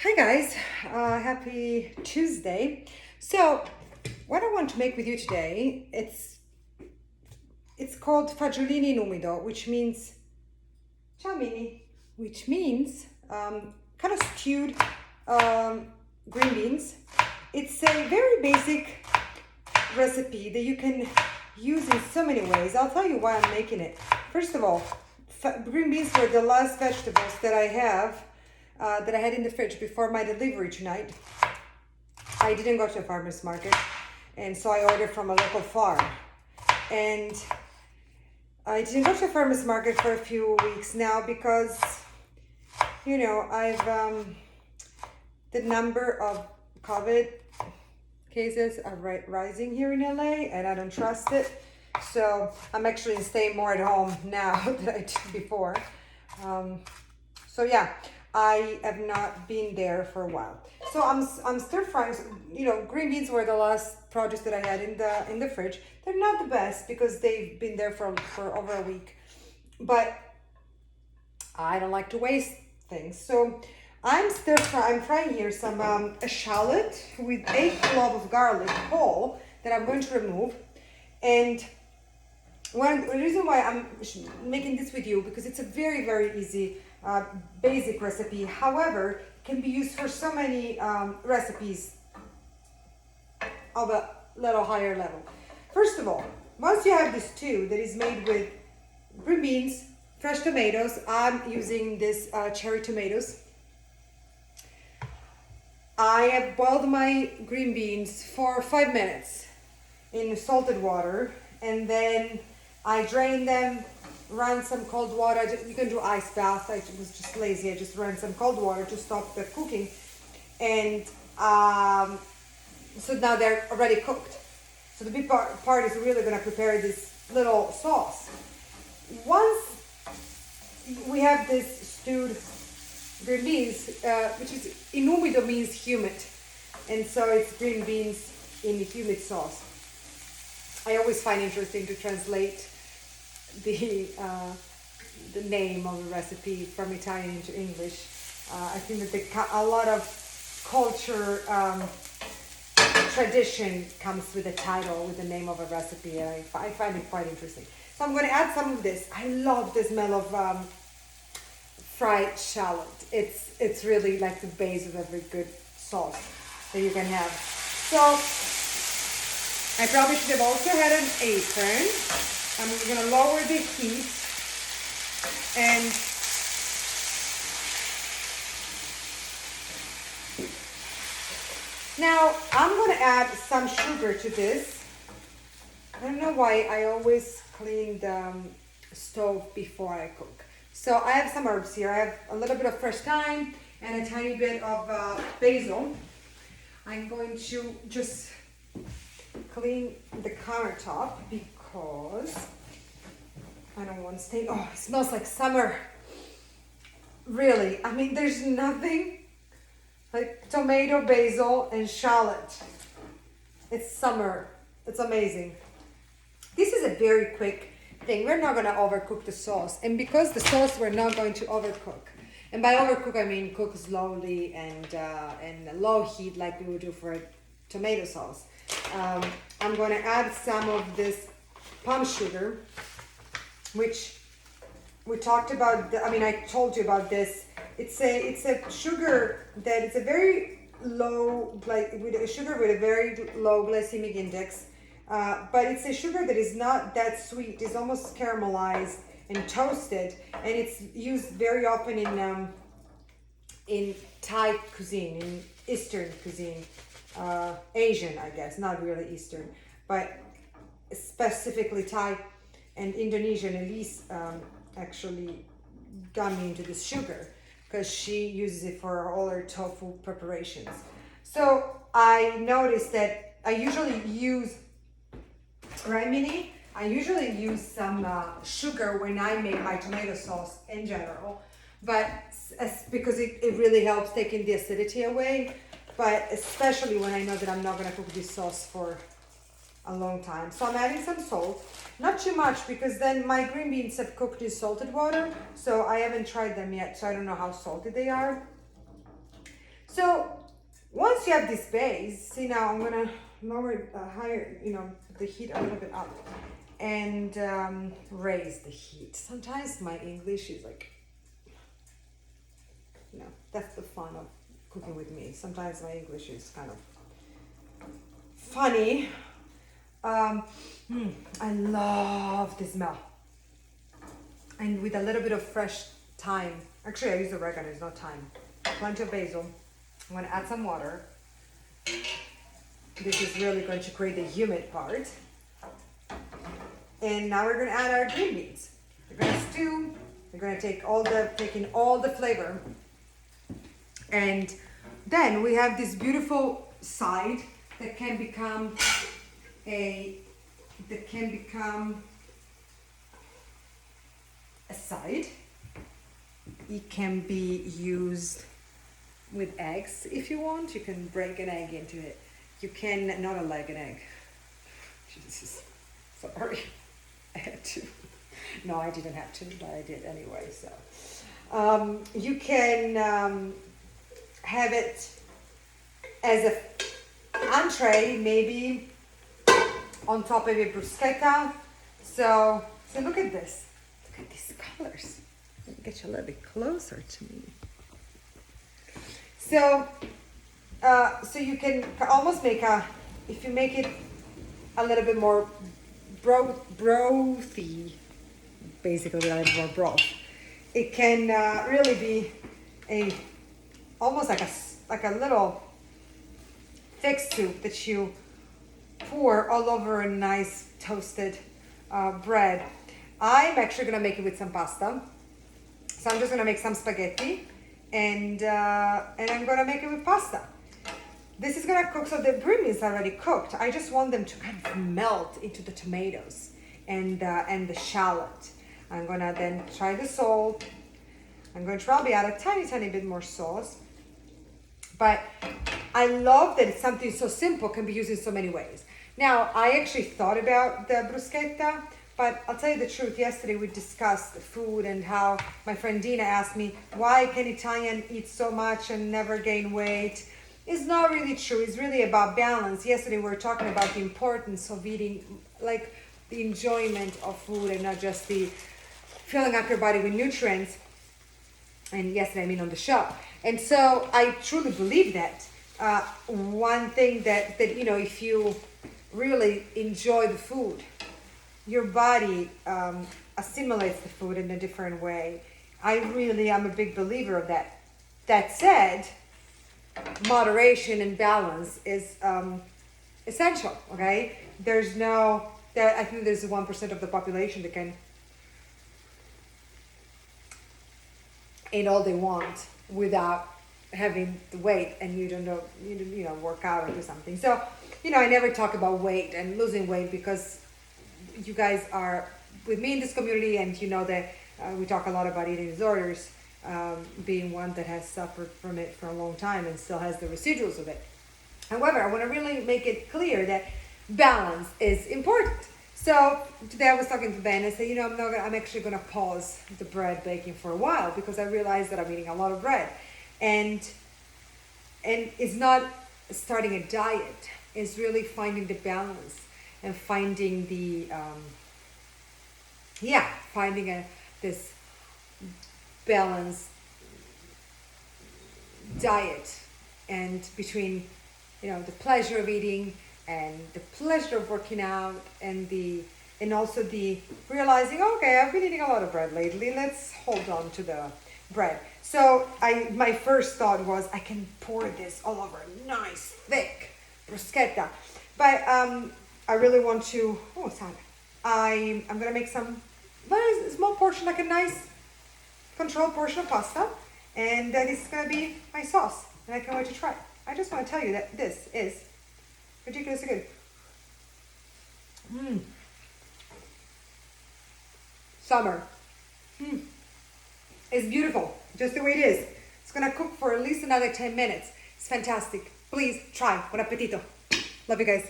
Hi guys, happy Tuesday. So, what I want to make with you today, it's called fagiolini in umido, which means ciao mini, which means kind of stewed um, green beans. It's a very basic recipe that you can use in so many ways. I'll tell you why I'm making it. First of all, green beans were the last vegetables that I have that I had in the fridge before my delivery tonight. I didn't go to a farmer's market, and so I ordered from a local farm. And I didn't go to a farmer's market for a few weeks now because, I've the number of COVID cases are rising here in LA, and I don't trust it. So I'm actually staying more at home now than I did before. So yeah, I have not been there for a while. So I'm stir frying. Green beans were the last produce that I had in the fridge. They're not the best because they've been there for over a week, but I don't like to waste things. So I'm frying here some a shallot with a clove of garlic whole that I'm going to remove. And the reason why I'm making this with you, because it's a very, very easy, basic recipe. However, it can be used for so many recipes of a little higher level. First of all, once you have this stew that is made with green beans, fresh tomatoes, I'm using this cherry tomatoes. I have boiled my green beans for 5 minutes in salted water, and then I drain them, run some cold water. You can do ice bath. I was just lazy. I just ran some cold water to stop the cooking. And so now they're already cooked. So the big part is really going to prepare this little sauce. Once we have this stewed green beans, which is in umido means humid. And so it's green beans in humid sauce. I always find interesting to translate the name of a recipe from Italian into English. I think that a lot of culture tradition comes with the title, with the name of a recipe, and I find it quite interesting. So I'm going to add some of this. I love the smell of fried shallot. It's really like the base of every good sauce that you can have. So I probably should have also had an apron. I'm going to lower the heat, and now I'm going to add some sugar to this. I don't know why I always clean the stove before I cook. So I have some herbs here. I have a little bit of fresh thyme and a tiny bit of basil. I'm going to just clean the countertop because I don't want to stay. Oh, it smells like summer. Really, I mean, there's nothing like tomato, basil, and shallot. It's summer. It's amazing. This is a very quick thing. We're not going to overcook the sauce. And because the sauce we're not going to overcook. And by overcook, I mean cook slowly and low heat like we would do for a tomato sauce. I'm going to add some of this palm sugar, which we talked about. I told you about this. It's a sugar that it's a very low, with a sugar with a very low glycemic index. But it's a sugar that is not that sweet. It's almost caramelized and toasted, and it's used very often in Thai cuisine, in Eastern cuisine, Asian, I guess, not really Eastern, but specifically Thai and Indonesian. Elise actually got me into this sugar because she uses it for all her tofu preparations. So I noticed that I usually use I usually use some sugar when I make my tomato sauce in general, but because it really helps taking the acidity away, but especially when I know that I'm not going to cook this sauce for a long time. So I'm adding some salt, not too much because then my green beans have cooked in salted water, so I haven't tried them yet, so I don't know how salty they are. So once you have this base, see now I'm gonna lower higher, the heat a little bit up and raise the heat. Sometimes my English is like, that's the fun of cooking with me. Sometimes my English is kind of funny. I love the smell. And with a little bit of fresh thyme. Actually, I use oregano, it's not thyme. Plenty of basil. I'm gonna add some water. This is really going to create the humid part. And now we're gonna add our green beans. We're gonna stew. We're gonna take in all the flavor. And then we have this beautiful side that can become a side. It can be used with eggs if you want. You can break an egg into it. You can not like an egg. Jesus, sorry, I had to. No, I didn't have to, but I did anyway. So you can have it as a entree, maybe on top of a bruschetta. So look at this. Look at these colors. Let me get you a little bit closer to me. So you can almost make if you make it a little bit more brothy, basically a little more broth, it can really be almost like a little thick soup that you pour all over a nice toasted bread. I'm actually gonna make it with some pasta. So I'm just gonna make some spaghetti and I'm gonna make it with pasta. This is gonna cook, so the green beans are already cooked. I just want them to kind of melt into the tomatoes and the shallot. I'm gonna then try the salt. I'm going to probably add a tiny bit more sauce. But I love that it's something so simple, can be used in so many ways. Now, I actually thought about the bruschetta, but I'll tell you the truth. Yesterday we discussed food and how my friend Dina asked me, why can Italian eat so much and never gain weight? It's not really true. It's really about balance. Yesterday we were talking about the importance of eating, like the enjoyment of food and not just the filling up your body with nutrients. And yesterday, I mean on the show. And so I truly believe that. One thing that if you really enjoy the food, your body assimilates the food in a different way. I really am a big believer of that. That said, moderation and balance is essential, okay? I think there's 1% of the population that can eat all they want without having the weight, and you don't know, work out or do something. So, I never talk about weight and losing weight because you guys are with me in this community, and that we talk a lot about eating disorders, being one that has suffered from it for a long time and still has the residuals of it. However, I want to really make it clear that balance is important. So today I was talking to Ben and I said, I'm actually going to pause the bread baking for a while because I realized that I'm eating a lot of bread. And it's not starting a diet. It's really finding the balance and finding this balanced diet, and between the pleasure of eating and the pleasure of working out and also the realizing, okay, I've been eating a lot of bread lately, let's hold on to the bread. So my first thought was I can pour this all over a nice thick bruschetta, but I really want to, I'm gonna make some very small portion, like a nice controlled portion of pasta, and this is gonna be my sauce, and I can't wait to try it. I just want to tell you that this is ridiculously good. Summer. It's beautiful, just the way it is. It's gonna cook for at least another 10 minutes. It's fantastic. Please try. Buon appetito. Love you guys.